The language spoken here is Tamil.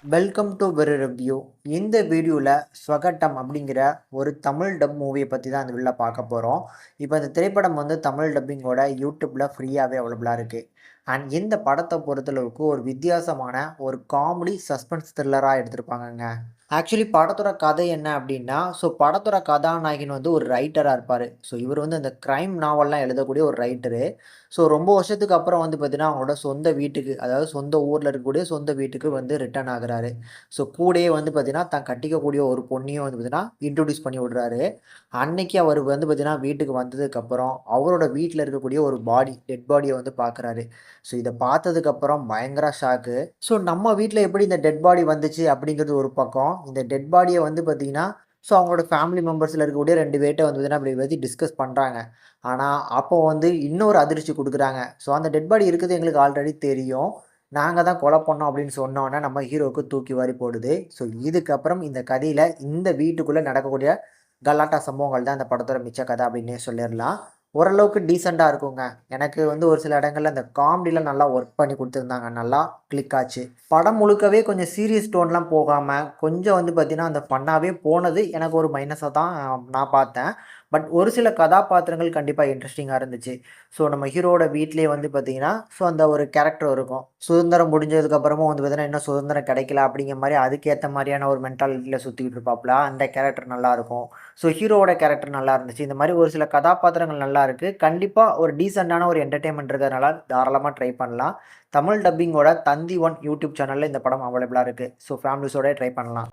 Welcome to very review. இந்த வீடியோவில் ஸ்வகட்டம் அப்படிங்கிற ஒரு தமிழ் டப் மூவியை பற்றி தான் இந்த வீடியோவில் பார்க்க போகிறோம். இப்போ இந்த திரைப்படம் வந்து தமிழ் டப்பிங்கோட யூடியூப்பில் ஃப்ரீயாகவே அவைலபிளாக இருக்குது. அண்ட் இந்த படத்தை பொறுத்தளவுக்கு ஒரு வித்தியாசமான ஒரு காமெடி சஸ்பென்ஸ் த்ரில்லராக எடுத்திருப்பாங்கங்க. ஆக்சுவலி படத்தோட கதை என்ன அப்படின்னா, படத்தோட கதாநாயகன் வந்து ஒரு ரைட்டராக இருப்பார். இவர் வந்து அந்த க்ரைம் நாவல்லாம் எழுதக்கூடிய ஒரு ரைட்டரு. ரொம்ப வருஷத்துக்கு அப்புறம் வந்து பார்த்தீங்கன்னா, அவங்களோட சொந்த வீட்டுக்கு, அதாவது சொந்த ஊர்ல இருக்கக்கூடிய சொந்த வீட்டுக்கு வந்து ரிட்டர்ன் ஆகுறாரு. கூடயே வந்து பார்த்தீங்கன்னா, தான் கட்டிக்கக்கூடிய ஒரு பொண்ணையும் வந்து பார்த்தீங்கன்னா, இன்ட்ரோடியூஸ் பண்ணி விடுறாரு. அன்னைக்கு அவர் வந்து பார்த்தீங்கன்னா, வீட்டுக்கு வந்ததுக்கப்புறம், அவரோட வீட்ல இருக்கக்கூடிய ஒரு டெட் பாடிய வந்து பார்க்குறாரு. இத பார்த்ததுக்கப்புறம் பயங்கர ஷாக்கு. நம்ம வீட்ல எப்படி இந்த டெட் பாடி வந்துச்சு அப்படிங்கிறது ஒரு பக்கம். இந்த டெட் பாடிய வந்து பார்த்தீங்கன்னா, அவங்களோட ஃபேமிலி மெம்பர்ஸ்ல இருக்கக்கூடிய 2 பேர்ட்ட வந்து பார்த்தீங்கன்னா, அப்படி பத்தி டிஸ்கஸ் பண்றாங்க. ஆனா, அப்போ வந்து இன்னொரு அதிர்ச்சி குடுக்குறாங்க. அந்த டெட் பாடி இருக்குது எங்களுக்கு ஆல்ரெடி தெரியும். நாங்க தான் கொலை பண்ணோம் அப்படின்னு சொன்னோனே, நம்ம ஹீரோவுக்கு தூக்கி வாரி போடுது. இதுக்கப்புறம் இந்த கதையில இந்த வீட்டுக்குள்ள நடக்கக்கூடிய கலாட்டா சம்பவங்கள் தான் இந்த படத்தோட மிச்ச கதை அப்படின்னே சொல்லிறலாம். ஓரளவுக்கு டீசென்ட்டா இருக்குங்க. எனக்கு வந்து ஒரு சில இடங்கள்ல இந்த காமெடில நல்லா ஒர்க் பண்ணி குடுத்துருந்தாங்க. நல்லா கிளிக் ஆச்சு. படம் முழுக்கவே கொஞ்சம் சீரியஸ் டோன்லாம் போகாம, கொஞ்சம் வந்து பார்த்தீங்கன்னா, அந்த ஃபன்னாவே போனது எனக்கு ஒரு மைனஸா தான் நான் பார்த்தேன். பட் ஒரு சில கதாபாத்திரங்கள் கண்டிப்பா இன்ட்ரஸ்டிங்கா இருந்துச்சு. நம்ம ஹீரோவோட வீட்லயே வந்து பார்த்தீங்கன்னா, அந்த ஒரு கேரக்டர் இருக்கும். சுதந்திரம் முடிஞ்சதுக்கு அப்புறமும் வந்து பார்த்தீங்கன்னா, இன்னும் சுதந்திரம் கிடைக்கல அப்படிங்கிற மாரி அதுக்கேத்த மாரியான ஒரு மென்டாலிட்டில சுத்திக்கிட்டு இருப்பாப்ல. அந்த கேரக்டர் நல்லாருக்கும். ஹீரோவோட கேரக்டர் நல்லா இருந்துச்சு. இந்த மாரி ஒரு சில கதாபாத்திரங்கள் நல்லா இருக்கு. கண்டிப்பா ஒரு டீசென்ட்டான ஒரு என்டர்டெயின்மென்ட் இருக்கிறதுனால தாராளமா ட்ரை பண்ணலாம். தமிழ் டப்பிங்கோட தந்தி ஒன் யூடியூப் சேனல்ல இந்த படம் அவைலபிளா இருக்கு. ஃபேமிலிஸோட ட்ரை பண்ணலாம்.